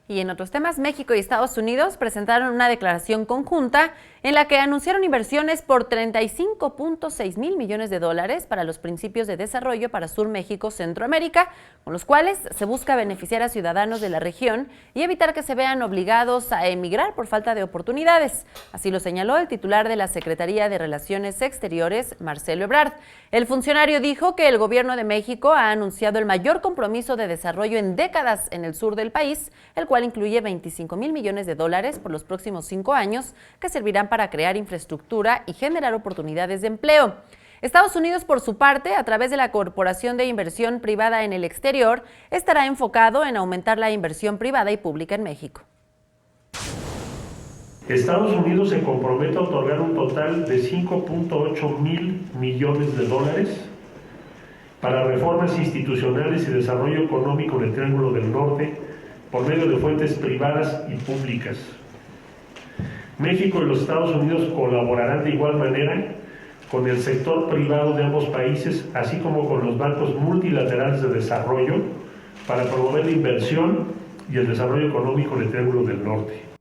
Y en otros temas, México y Estados Unidos presentaron una declaración conjunta en la que anunciaron inversiones por 35.6 mil millones de dólares para los principios de desarrollo para Sur México, Centroamérica, con los cuales se busca beneficiar a ciudadanos de la región y evitar que se vean obligados a emigrar por falta de oportunidades. Así lo señaló el titular de la Secretaría de Relaciones Exteriores, Marcelo Ebrard. El funcionario dijo que el gobierno de México ha anunciado el mayor compromiso de desarrollo en décadas en el sur del país, el cual incluye 25 mil millones de dólares por los próximos 5 años que servirán para crear infraestructura y generar oportunidades de empleo. Estados Unidos, por su parte, a través de la Corporación de Inversión Privada en el Exterior, estará enfocado en aumentar la inversión privada y pública en México. Estados Unidos se compromete a otorgar un total de 5.8 mil millones de dólares para reformas institucionales y desarrollo económico en el Triángulo del Norte por medio de fuentes privadas y públicas. México y los Estados Unidos colaborarán de igual manera con el sector privado de ambos países, así como con los bancos multilaterales de desarrollo, para promover la inversión y el desarrollo económico en el Triángulo del Norte.